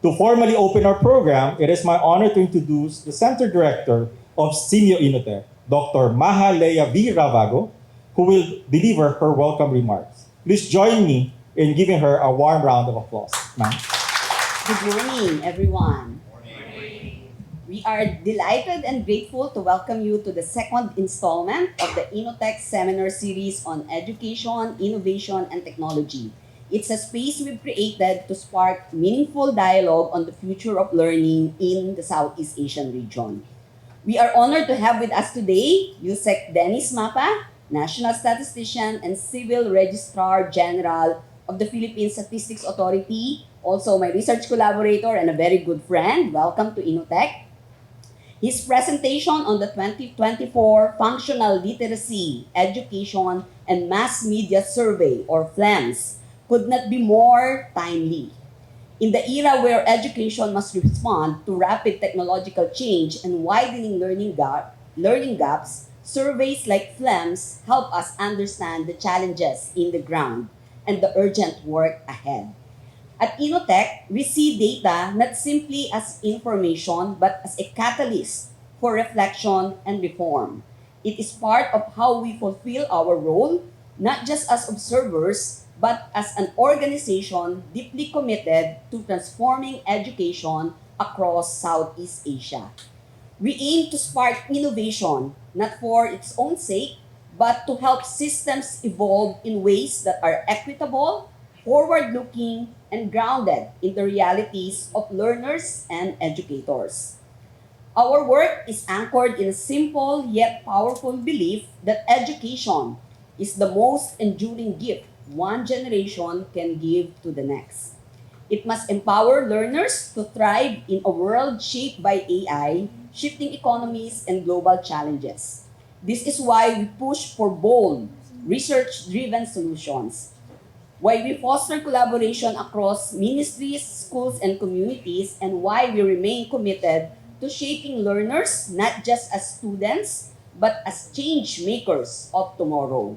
To formally open our program, it is my honor to introduce the Center Director of SEAMEO INNOTECH, Dr. Mahalea V. Ravago, who will deliver her welcome remarks. Please join me in giving her a warm round of applause. Ma'am. Good morning, everyone. We are delighted and grateful to welcome you to the second installment of the INNOTECH Seminar Series on Education, Innovation, and Technology. It's a space we've created to spark meaningful dialogue on the future of learning in the Southeast Asian region. We are honored to have with us today Usec Dennis Mapa, National Statistician and Civil Registrar General of the Philippine Statistics Authority, also my research collaborator and a very good friend. Welcome to INNOTECH. His presentation on the 2024 Functional Literacy, Education, and Mass Media Survey, or FLEMMS, could not be more timely. In the era where education must respond to rapid technological change and widening learning gaps, surveys like FLEMS help us understand the challenges in the ground and the urgent work ahead. At INNOTECH, we see data not simply as information but as a catalyst for reflection and reform. It is part of how we fulfill our role, not just as observers, but as an organization deeply committed to transforming education across Southeast Asia. We aim to spark innovation, not for its own sake, but to help systems evolve in ways that are equitable, forward-looking, and grounded in the realities of learners and educators. Our work is anchored in a simple yet powerful belief that education is the most enduring gift one generation can give to the next. It must empower learners to thrive in a world shaped by AI, shifting economies, and global challenges. This is why we push for bold, research-driven solutions, why we foster collaboration across ministries, schools, and communities, and why we remain committed to shaping learners not just as students, but as change makers of tomorrow.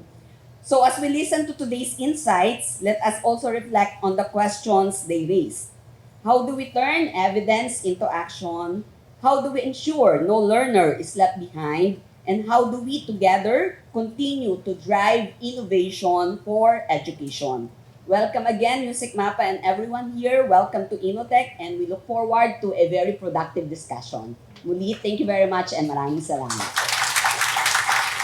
So as we listen to today's insights, let us also reflect on the questions they raise. How do we turn evidence into action? How do we ensure no learner is left behind? And how do we together continue to drive innovation for education? Welcome again, Usec Mapa and everyone here. Welcome to INNOTECH and we look forward to a very productive discussion. Muli, thank you very much and maraming salamat.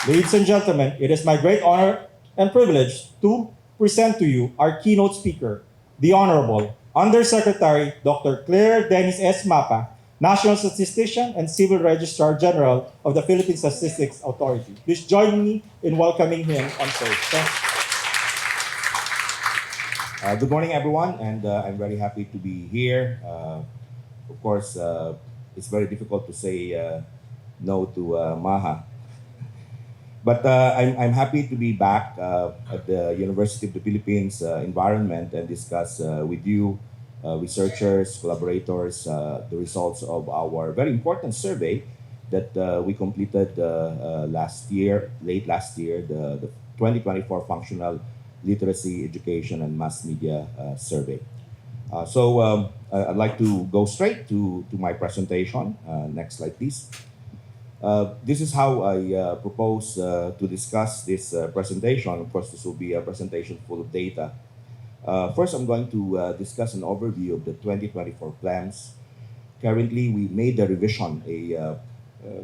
Ladies and gentlemen, it is my great honor and privilege to present to you our keynote speaker, the Honorable Undersecretary Dr. Claire Dennis S. Mapa, National Statistician and Civil Registrar General of the Philippine Statistics Authority. Please join me in welcoming him on stage. Good morning, everyone, and I'm very happy to be here. Of course, it's very difficult to say no to Maha. But I'm happy to be back at the University of the Philippines environment and discuss with you, researchers, collaborators, the results of our very important survey that we completed late last year, the 2024 Functional Literacy, Education, and Mass Media Survey. I'd like to go straight to my presentation. Next slide, please. This is how I propose to discuss this presentation. Of course, this will be a presentation full of data. First, I'm going to discuss an overview of the 2024 plans. Currently, we made a revision,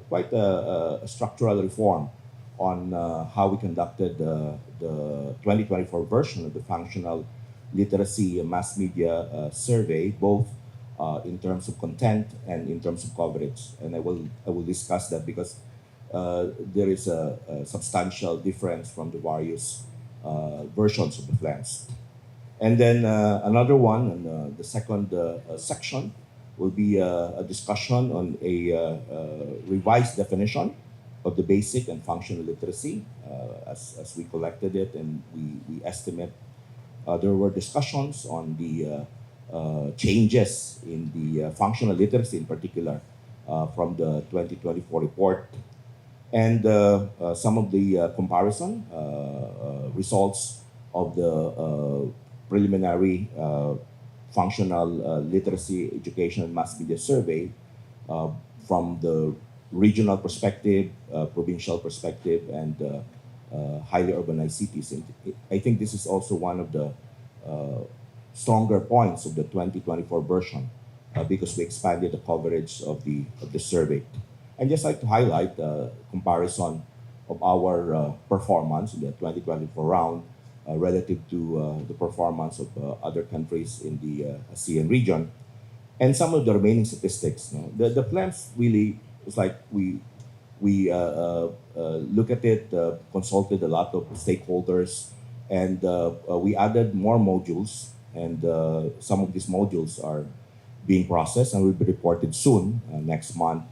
quite a structural reform on how we conducted the 2024 version of the Functional Literacy Mass Media Survey, both in terms of content and in terms of coverage. And I will discuss that because there is a substantial difference from the various versions of the plans. And then another one, and the second section, will be a discussion on a revised definition of the basic and functional literacy as we collected it and we estimate. There were discussions on the changes in the functional literacy in particular from the 2024 report and some of the comparison results of the preliminary functional literacy, education, and mass media survey uh, from the regional perspective, provincial perspective, and highly urbanized cities. And I think this is also one of the stronger points of the 2024 version because we expanded the coverage of the survey. I'd just like to highlight the comparison of our performance in the 2024 round relative to the performance of other countries in the ASEAN region and some of the remaining statistics. The FLEMS really was like we look at it, consulted a lot of stakeholders, and we added more modules. And some of these modules are being processed and will be reported soon, next month.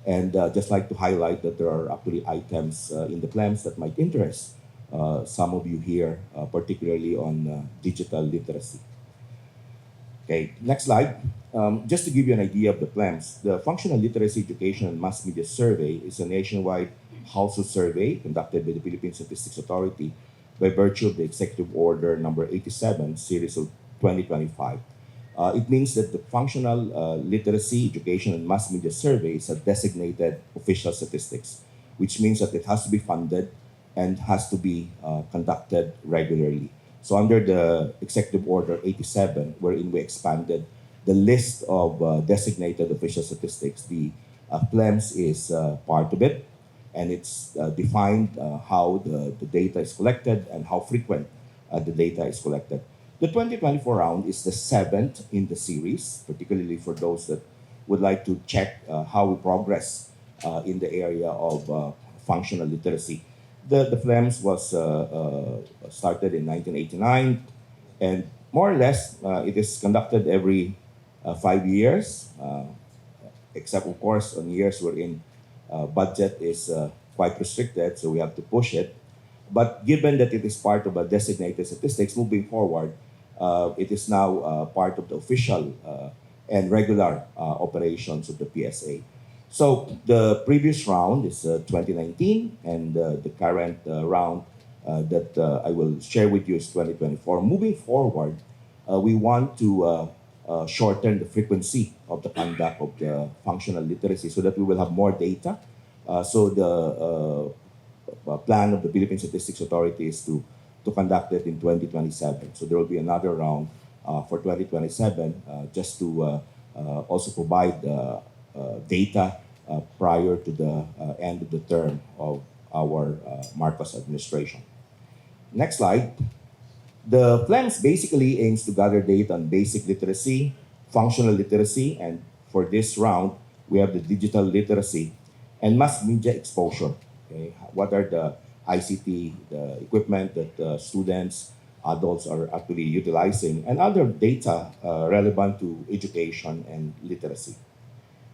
And just like to highlight that there are actually items in the FLEMS that might interest some of you here, particularly on digital literacy. Okay, next slide. Just to give you an idea of the FLEMS, the Functional Literacy Education and Mass Media Survey is a nationwide household survey conducted by the Philippine Statistics Authority by virtue of the Executive Order number 87, series of 2025. It means that the Functional Literacy Education and Mass Media Survey is a designated official statistics, which means that it has to be funded and has to be conducted regularly. So under the Executive Order 87, wherein we expanded the list of designated official statistics, the FLEMS is part of it, and it's defined how the data is collected and how frequent the data is collected. The 2024 round is the seventh in the series, particularly for those that would like to check how we progress in the area of functional literacy. The FLEMS was started in 1989, and more or less it is conducted every 5 years, except of course on years wherein budget is quite restricted, so we have to push it. But given that it is part of a designated statistics, moving forward, it is now part of the official and regular operations of the PSA. So the previous round is 2019, and the current round that I will share with you is 2024. Moving forward, we want to shorten the frequency of the conduct of the functional literacy so that we will have more data. So the plan of the Philippine Statistics Authority is to conduct it in 2027. So there will be another round for 2027 just to also provide data prior to the end of the term of our Marcos administration. Next slide. The FLEMS basically aims to gather data on basic literacy, functional literacy, and for this round, we have the digital literacy and mass media exposure. Okay? What are the ICT, the equipment that students, adults are actually utilizing, and other data relevant to education and literacy.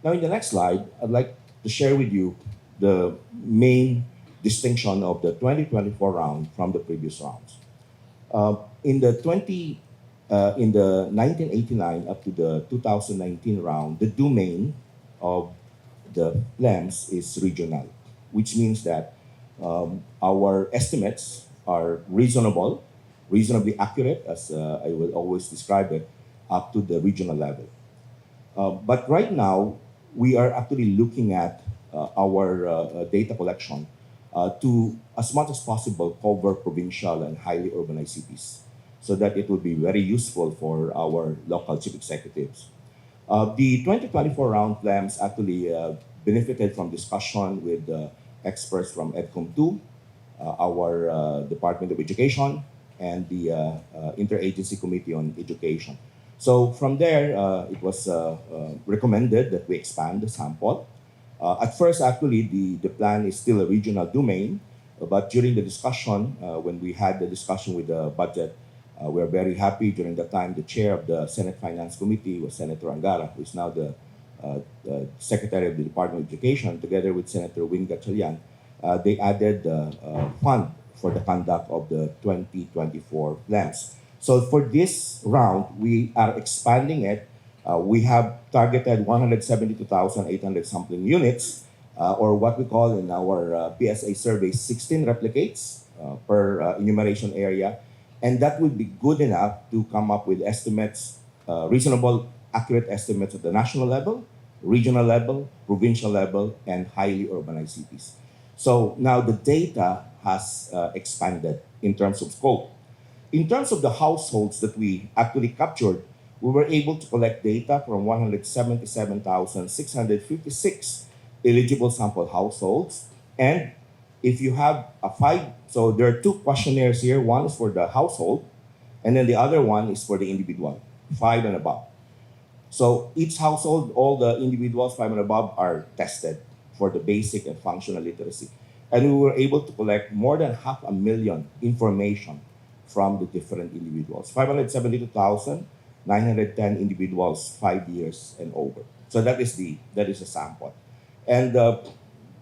Now, in the next slide, I'd like to share with you the main distinction of the 2024 round from the previous rounds. In the 1989 up to the 2019 round, the domain of the FLEMS is regional, which means that our estimates are reasonably accurate, as I will always describe it, up to the regional level. But right now, we are actually looking at our data collection to, as much as possible, cover provincial and highly urbanized cities so that it will be very useful for our local chief executives. The 2024 round FLEMS actually benefited from discussion with experts from EDCOM2, our Department of Education, and the Interagency Committee on Education. So from there, it was recommended that we expand the sample. At first, actually, the plan is still a regional domain, but during the discussion, when we had the discussion with the budget, we are very happy during that time. The chair of the Senate Finance Committee was Senator Angara, who is now the Secretary of the Department of Education, together with Senator Win Gatchalian. They added the fund for the conduct of the 2024 FLEMS. So for this round, we are expanding it. We have targeted 172,800 sampling units, or what we call in our PSA survey, 16 replicates per enumeration area. And that would be good enough to come up with estimates reasonable, accurate estimates at the national level, regional level, provincial level, and highly urbanized cities. So now the data has expanded in terms of scope. In terms of the households that we actually captured, we were able to collect data from 177,656 eligible sample households. And if you have so there are two questionnaires here. One is for the household, and then the other one is for the individual, 5 and above. So each household, all the individuals 5 and above are tested for the basic and functional literacy. And we were able to collect more than 500,000 information from the different individuals. 572,910 individuals, 5 years and over. So that is a sample. And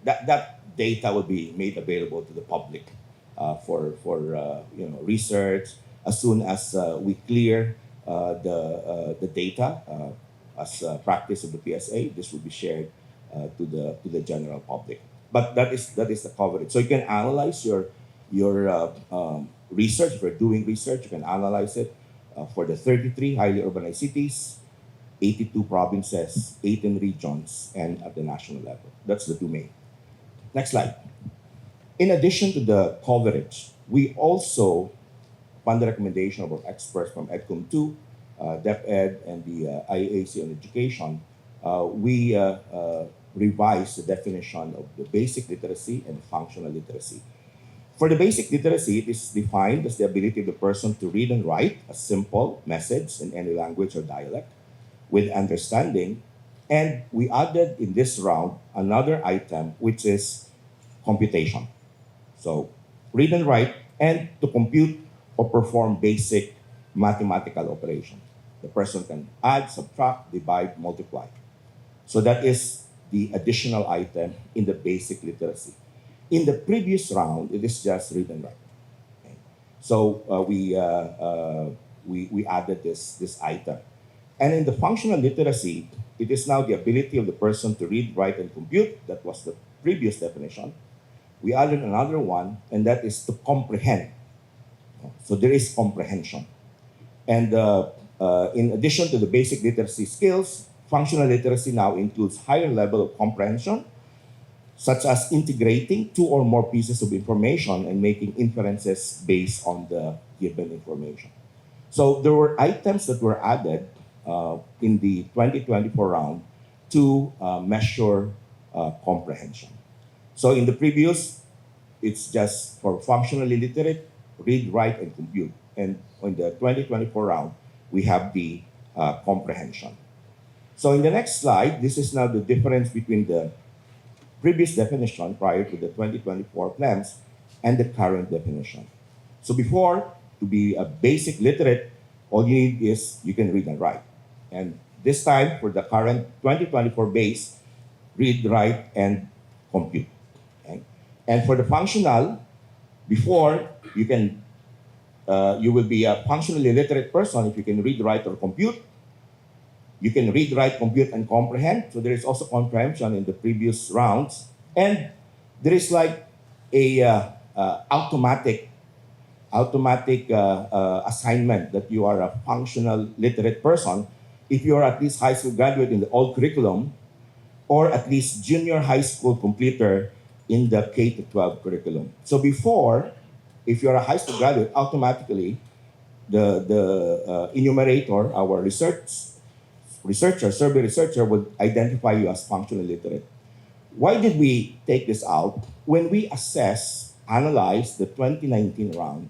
that data will be made available to the public for research as soon as we clear the data as practice of the PSA. This will be shared to the general public. But that is the coverage. So you can analyze your research. If you're doing research, you can analyze it for the 33 highly urbanized cities, 82 provinces, 18 regions, and at the national level. That's the domain. Next slide. In addition to the coverage, we also, upon the recommendation of our experts from EDCOM2, DepEd, and the IAC on education, we revised the definition of the basic literacy and functional literacy. For the basic literacy, it is defined as the ability of the person to read and write a simple message in any language or dialect with understanding. And we added in this round another item, which is computation. So read and write, and to compute or perform basic mathematical operations. The person can add, subtract, divide, multiply. So that is the additional item in the basic literacy. In the previous round, it is just read and write. Okay. So we added this item. And in the functional literacy, it is now the ability of the person to read, write, and compute. That was the previous definition. We added another one, and that is to comprehend. So there is comprehension. And in addition to the basic literacy skills, functional literacy now includes higher level of comprehension, such as integrating 2 or more pieces of information and making inferences based on the given information. So there were items that were added in the 2024 round to measure comprehension. So in the previous, it's just for functionally literate, read, write, and compute. And in the 2024 round, we have the comprehension. So in the next slide, this is now the difference between the previous definition prior to the 2024 FLEMMS and the current definition. So before, to be a basic literate, all you need is you can read and write. And this time, for the current 2024 base, read, write, and compute. Okay? And for the functional, before, you will be a functionally literate person if you can read, write, or compute. You can read, write, compute, and comprehend. So there is also comprehension in the previous rounds. And there is like a automatic assignment that you are a functional literate person if you are at least high school graduate in the old curriculum, or at least junior high school completer in the K-12 curriculum. So before, if you're a high school graduate, automatically the enumerator, our survey researcher would identify you as functionally literate. Why did we take this out? When we analyze the 2019 round,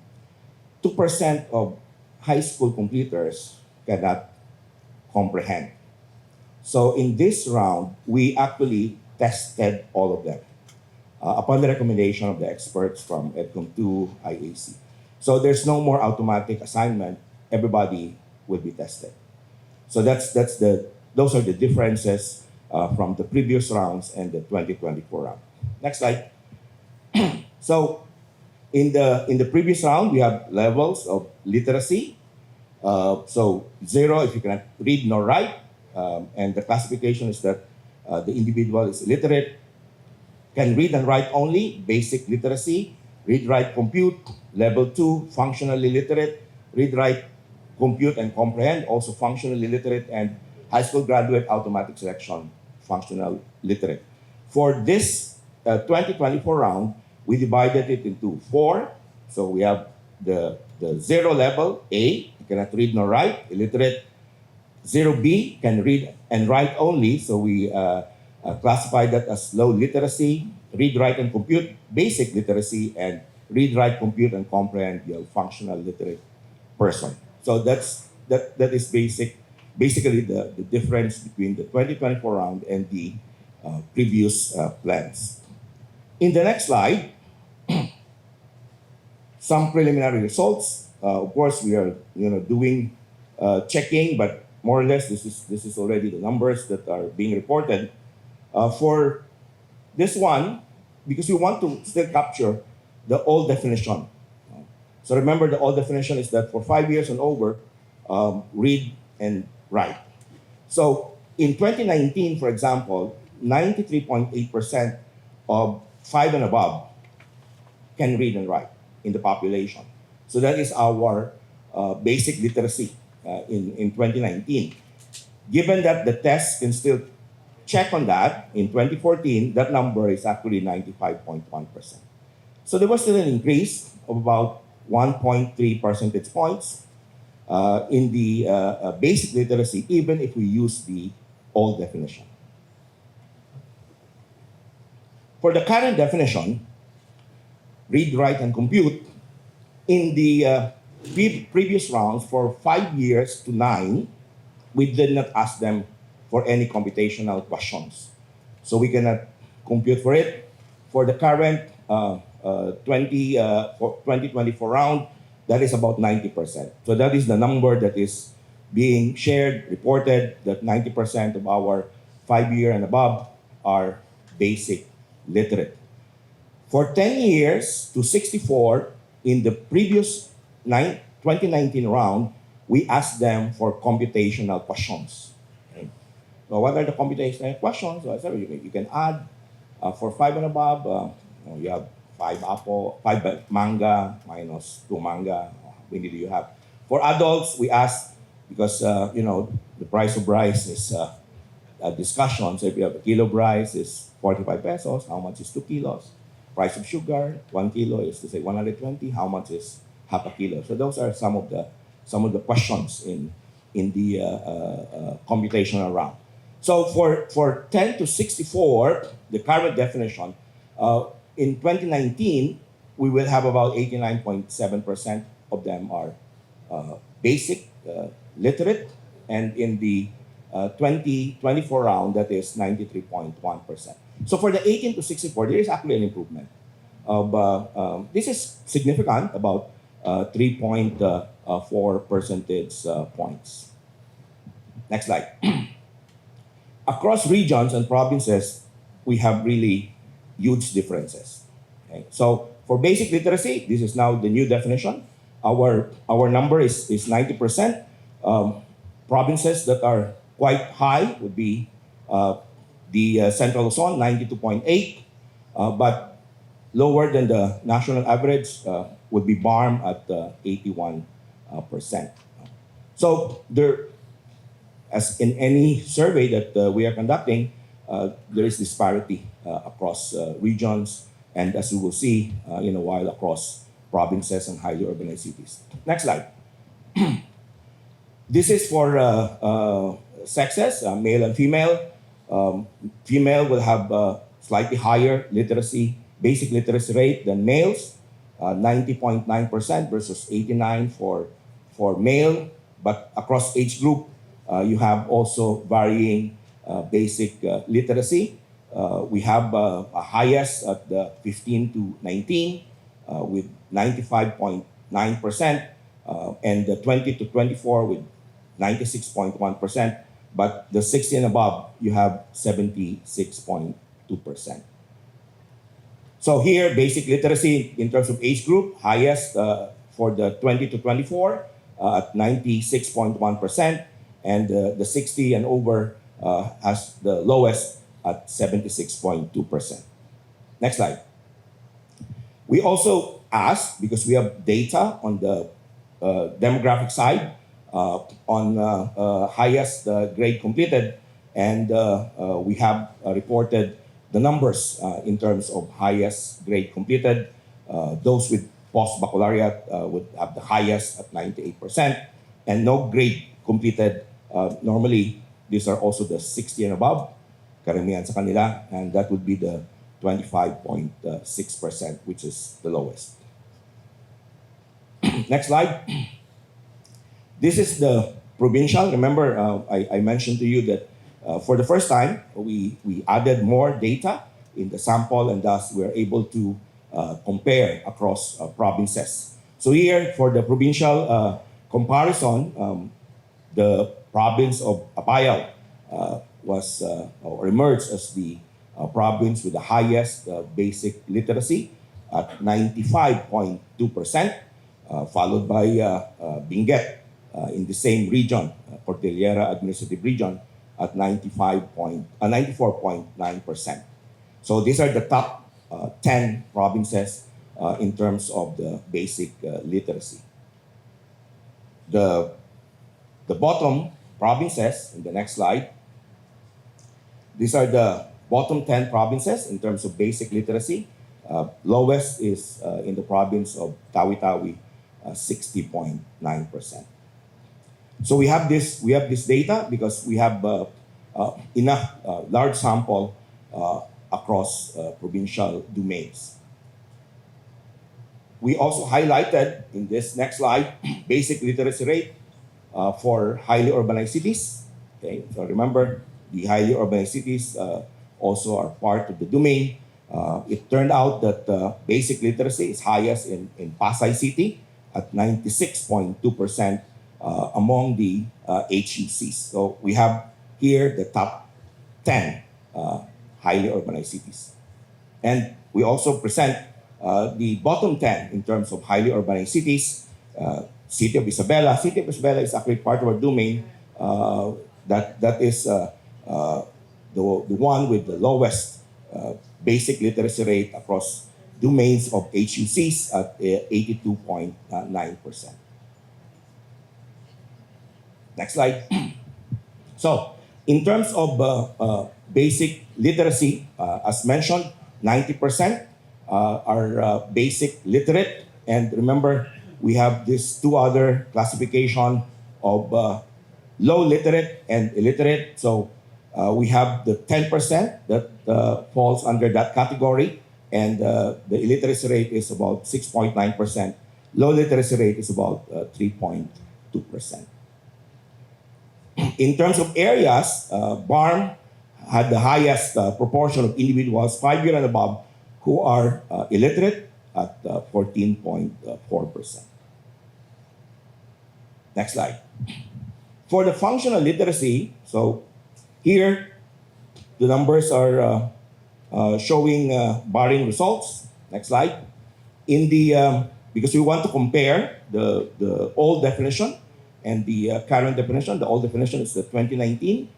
2% of high school completers cannot comprehend. So in this round, we actually tested all of them upon the recommendation of the experts from EDCOM2, IAC. So there's no more automatic assignment. Everybody will be tested. So those are the differences from the previous rounds and the 2024 round. Next slide. So in the previous round, we have levels of literacy. So 0 if you cannot read nor write, and the classification is that the individual is illiterate, can read and write only, basic literacy, read, write, compute. Level 2, functionally literate, read, write, compute and comprehend, also functionally literate, and high school graduate automatic selection, functional literate. For this 2024 round, we divided it into four. So we have the zero level, A, cannot read nor write, illiterate. Zero B, can read and write only, so we classify that as low literacy. Read, write, and compute, basic literacy, and read, write, compute, and comprehend, functional literate person. So that is basically the difference between the 2024 round and the previous plans. In the next slide, some preliminary results. Of course, we are doing checking, but more or less this is already the numbers that are being reported. For this one, because we want to still capture the old definition. So remember, the old definition is that for 5 years and over, read and write. So in 2019, for example, 93.8% of 5 and above can read and write in the population. So that is our basic literacy in 2019. Given that the test can still check on that, in 2014, that number is actually 95.1%. So there was still an increase of about 1.3 percentage points in the basic literacy, even if we use the old definition. For the current definition, read, write, and compute, in the previous rounds, for 5 years to 9, we did not ask them for any computational questions. So we cannot compute for it. For the current 2024 round, that is about 90%. So that is the number that is being shared, reported, that 90% of our 5-year and above are basic literate. For 10 years to 64, in the previous 2019 round, we asked them for computational questions. Okay. So what are the computational questions? So you can add for 5 and above, you have 5 manga minus 2 manga. How many do you have? For adults, we ask, because the price of rice is a discussion. So if you have a kilo of rice is 45 pesos, how much is 2 kilos? Price of sugar, 1 kilo is to say 120. How much is half a kilo? So those are some of the questions in the computational round. So for 10 to 64, the current definition, in 2019, we will have about 89.7% of them are basic literate, and in the 2024 round, that is 93.1%. So for the 18 to 64, there is actually an improvement. This is significant, about 3.4 percentage points. Next slide. Across regions and provinces, we have really huge differences. Okay? So for basic literacy, this is now the new definition. Our number is 90%. Provinces that are quite high would be the Central Luzon, 92.8, but lower than the national average would be BARM at 81%. So there, as in any survey that we are conducting, there is disparity across regions, and as we will see in a while, across provinces and highly urbanized cities. Next slide. This is for sexes, male and female. Female will have slightly higher basic literacy rate than males, 90.9% versus 89% for male. But across age group, you have also varying basic literacy. We have a highest at the 15 to 19 with 95.9%, and the 20 to 24 with 96.1%. But the 60 and above, you have 76.2%. So here, basic literacy in terms of age group, highest for the 20 to 24 at 96.1%, and the 60 and over has the lowest at 76.2%. Next slide. We also asked, because we have data on the demographic side, on highest grade completed, and we have reported the numbers in terms of highest grade completed. Those with post-baccalaureate would have the highest at 98%, and no grade completed. Normally, these are also the 60 and above, karamihan sa kanila, and that would be the 25.6%, which is the lowest. Next slide. This is the provincial. Remember, I mentioned to you that for the first time, we added more data in the sample, and thus we're able to compare across provinces. So here, for the provincial comparison, the province of Apayao was or emerged as the province with the highest basic literacy at 95.2%, followed by Benguet in the same region, Cordillera Administrative Region, at 94.9%. So these are the top 10 provinces in terms of the basic literacy. The bottom provinces, in the next slide, these are the bottom 10 provinces in terms of basic literacy. Lowest is in the province of Tawi-Tawi, 60.9%. So we have this data because we have enough large sample across provincial domains. We also highlighted in this next slide basic literacy rate for highly urbanized cities. Okay, so remember, the highly urbanized cities also are part of the domain. It turned out that basic literacy is highest in Pasay City at 96.2% among the HUCs. So we have here the top 10 highly urbanized cities. And we also present the bottom 10 in terms of highly urbanized cities. City of Isabela. City of Isabela is actually part of our domain. That is the one with the lowest basic literacy rate across domains of HUCs at 82.9%. Next slide. So, in terms of basic literacy, as mentioned, 90% are basic literate. And remember, we have these two other classification of low literate and illiterate. So we have the 10% that falls under that category, and the illiteracy rate is about 6.9%. Low literacy rate is about 3.2%. In terms of areas, BARM had the highest proportion of individuals 5 years and above who are illiterate at 14.4%. Next slide. For the functional literacy, so here the numbers are showing barring results. Next slide. In the because we want to compare the old definition and the current definition. The old definition is the 2019.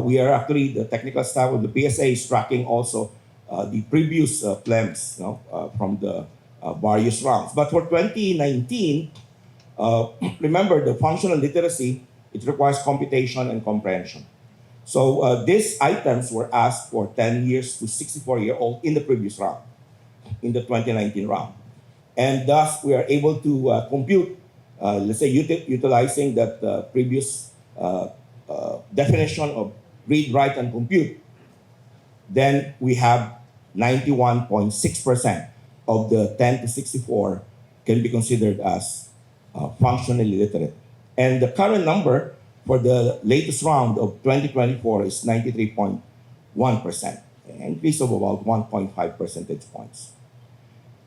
We are actually, the technical staff of the PSA is tracking also the previous FLEMMS from the various rounds. But for 2019, remember the functional literacy, it requires computation and comprehension. So these items were asked for 10 years to 64-year-old in the previous round, in the 2019 round. And thus, we are able to compute, let's say, utilizing that previous definition of read, write, and compute. Then we have 91.6% of the 10 to 64 can be considered as functionally literate. And the current number for the latest round of 2024 is 93.1%, an increase of about 1.5 percentage points.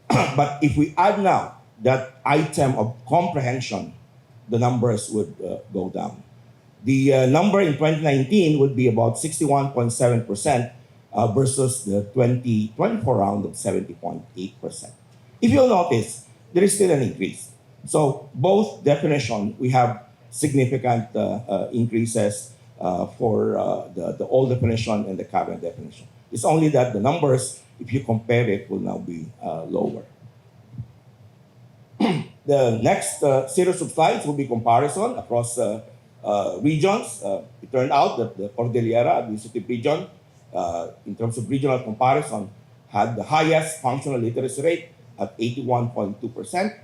But if we add now that item of comprehension, the numbers would go down. The number in 2019 would be about 61.7% versus the 2024 round of 70.8%. If you'll notice, there is still an increase. So both definition, we have significant increases for the old definition and the current definition. It's only that the numbers, if you compare it, will now be lower. The next series of slides will be comparison across regions. It turned out that the Cordillera Administrative Region, in terms of regional comparison, had the highest functional literacy rate at 81.2%.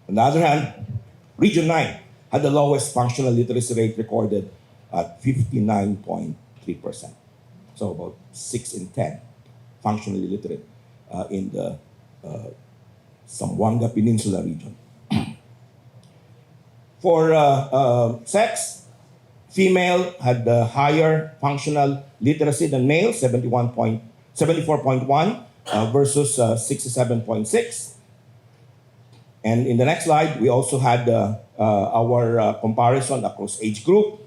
On the other hand, Region 9 had the lowest functional literacy rate recorded at 59.3%. So about 6 in 10 functionally literate in the Zamboanga Peninsula region. For sex, female had the higher functional literacy than male, 74.1 versus 67.6. And in the next slide, we also had our comparison across age group.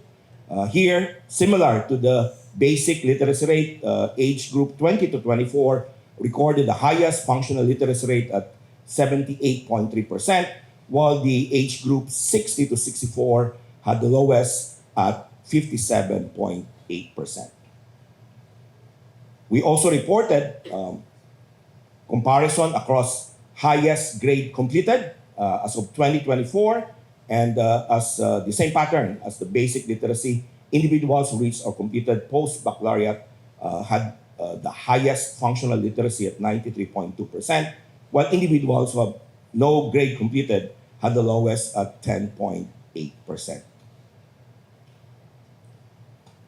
Here, similar to the basic literacy rate, age group 20 to 24 recorded the highest functional literacy rate at 78.3%, while the age group 60 to 64 had the lowest at 57.8%. We also reported comparison across highest grade completed as of 2024, and as the same pattern as the basic literacy, individuals who reached or completed post-baccalaureate had the highest functional literacy at 93.2%, while individuals who have no grade completed had the lowest at 10.8%.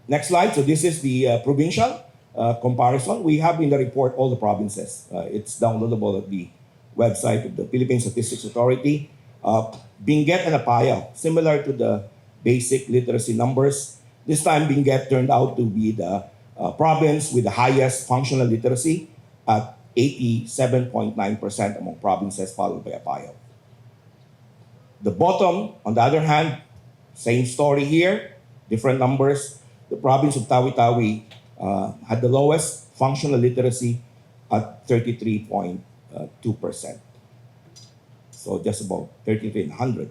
Next slide. So this is the provincial comparison. We have in the report all the provinces. It's downloadable at the website of the Philippine Statistics Authority. Benguet and Apayao, similar to the basic literacy numbers. This time, Benguet turned out to be the province with the highest functional literacy at 87.9% among provinces, followed by Apayao. The bottom, on the other hand, same story here, different numbers. The province of Tawi-Tawi had the lowest functional literacy at 33.2%. So just about 3,300.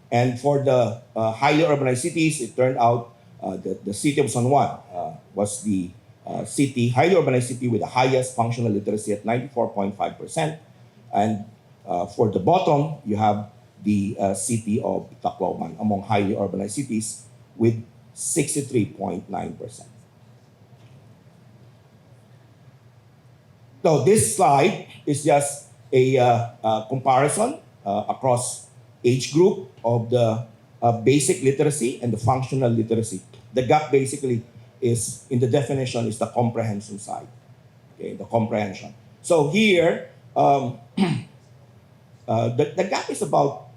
And for the highly urbanized cities, it turned out that the city of San Juan was the highly urbanized city with the highest functional literacy at 94.5%. And for the bottom, you have the city of Tacloban among highly urbanized cities with 63.9%. So this slide is just a comparison across age group of the basic literacy and the functional literacy. The gap basically is, in the definition, is the comprehension side. Okay, the comprehension. So here, the gap is about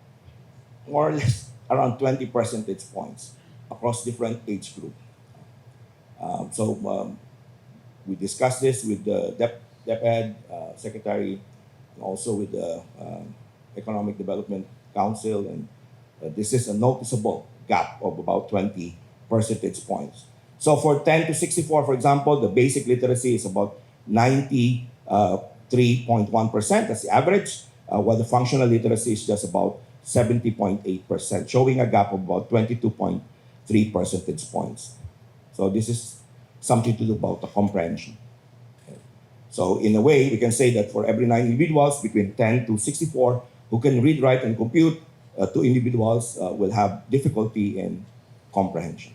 more or less around 20 percentage points across different age group. We discussed this with the DepEd Secretary, and also with the Economic Development Council, and this is a noticeable gap of about 20 percentage points. So for 10 to 64, for example, the basic literacy is about 93.1%, that's the average, while the functional literacy is just about 70.8%, showing a gap of about 22.3 percentage points. So this is something to do about the comprehension. Okay. So in a way, we can say that for every 9 individuals between 10 to 64 who can read, write, and compute, 2 individuals will have difficulty in comprehension.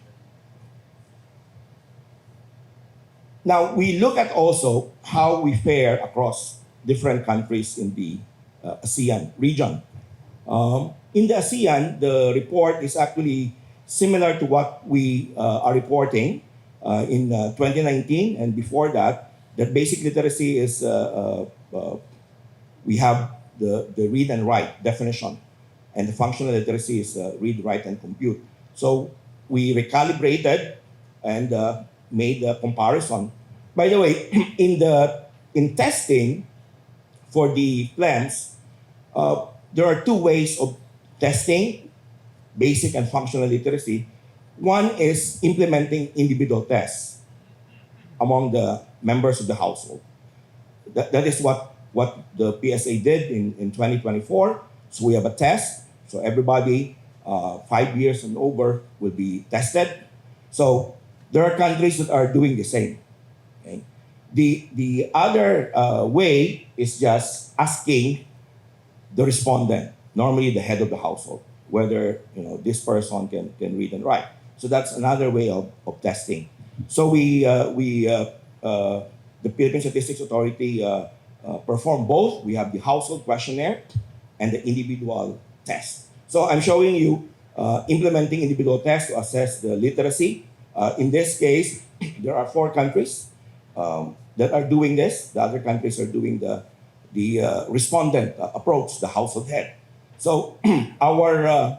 Now, we look at also how we fare across different countries in the ASEAN region. In the ASEAN, the report is actually similar to what we are reporting in 2019 and before that basic literacy is, we have the read and write definition, and the functional literacy is read, write, and compute. So we recalibrated and made a comparison. By the way, in testing for the FLEMMS, there are 2 ways of testing basic and functional literacy. One is implementing individual tests among the members of the household. That is what the PSA did in 2024. So we have a test. So everybody 5 years and over will be tested. So there are countries that are doing the same. Okay? The other way is just asking the respondent, normally the head of the household, whether this person can read and write. So that's another way of testing. So the Philippine Statistics Authority perform both. We have the household questionnaire and the individual test. So I'm showing you implementing individual tests to assess the literacy. In this case, there are 4 countries that are doing this. The other countries are doing the respondent approach, the household head. So our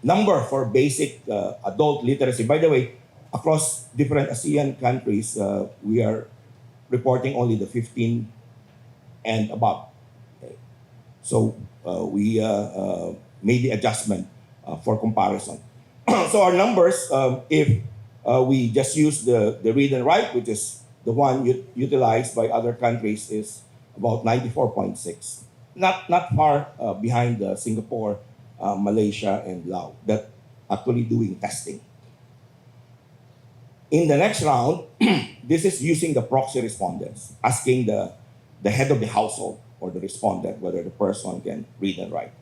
number for basic adult literacy, by the way, across different ASEAN countries, we are reporting only the 15 and above. Okay. So we made the adjustment for comparison. So our numbers, if we just use the read and write, which is the one utilized by other countries, is about 94.6. Not far behind Singapore, Malaysia, and Laos that actually doing testing. In the next round, this is using the proxy respondents, asking the head of the household or the respondent whether the person can read and write.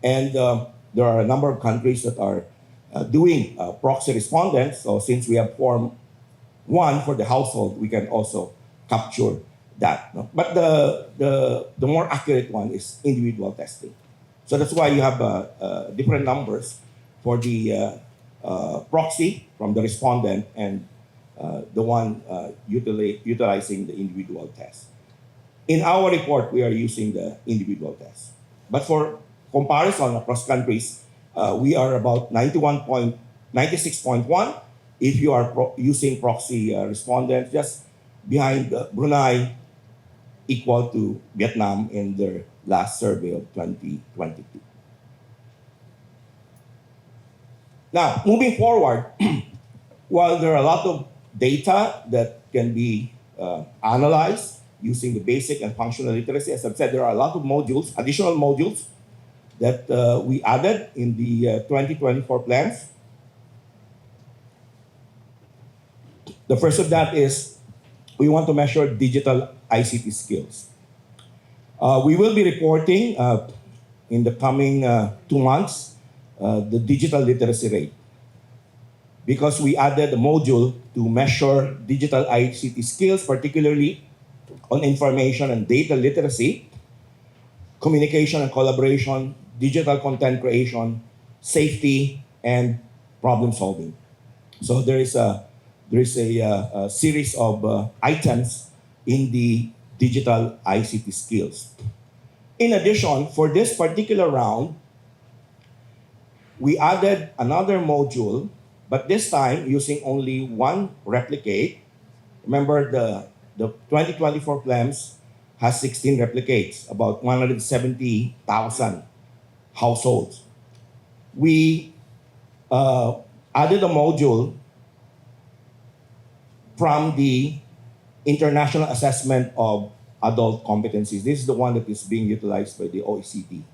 And there are a number of countries that are doing proxy respondents. So since we have formed one for the household, we can also capture that. No? But the more accurate one is individual testing. So that's why you have different numbers for the proxy from the respondent and the one utilizing the individual test. In our report, we are using the individual test. But for comparison across countries, we are about 96.1 if you are using proxy respondents, just behind Brunei, equal to Vietnam in their last survey of 2022. Now, moving forward, while there are a lot of data that can be analyzed using the basic and functional literacy, as I've said, there are a lot of modules, additional modules that we added in the 2024 plans. The first of that is we want to measure digital ICT skills. We will be reporting in the coming 2 months the digital literacy rate, because we added a module to measure digital ICT skills, particularly on information and data literacy, communication and collaboration, digital content creation, safety, and problem solving. So there is a series of items in the digital ICT skills. In addition, for this particular round, we added another module, but this time using only one replicate. Remember, the 2024 FLEMMS has 16 replicates, about 170,000 households. We added a module from the International Assessment of Adult Competencies. This is the one that is being utilized by the OECD.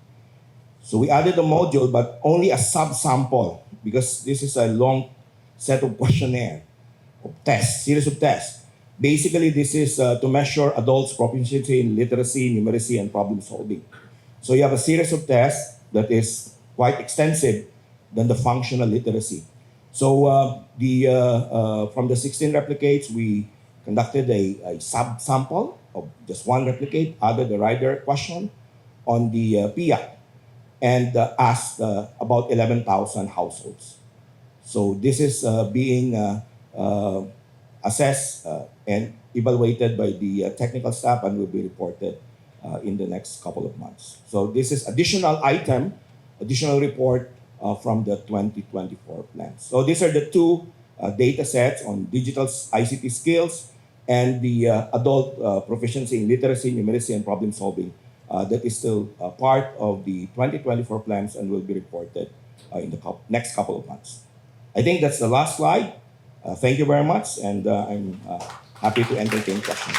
So we added a module, but only a subsample, because this is a long set of questionnaire, of tests, series of tests. Basically, this is to measure adults' proficiency in literacy, numeracy, and problem solving. So you have a series of tests that is quite extensive than the functional literacy. So from the 16 replicates, we conducted a sub-sample of just one replicate, added the rider question on the PIA, and asked about 11,000 households. So this is being assessed and evaluated by the technical staff and will be reported in the next couple of months. So this is additional item, additional report from the 2024 plans. So these are the two data sets on digital ICT skills and the adult proficiency in literacy, numeracy, and problem solving that is still part of the 2024 plans and will be reported in the next couple of months. I think that's the last slide. Thank you very much, and I'm happy to entertain questions.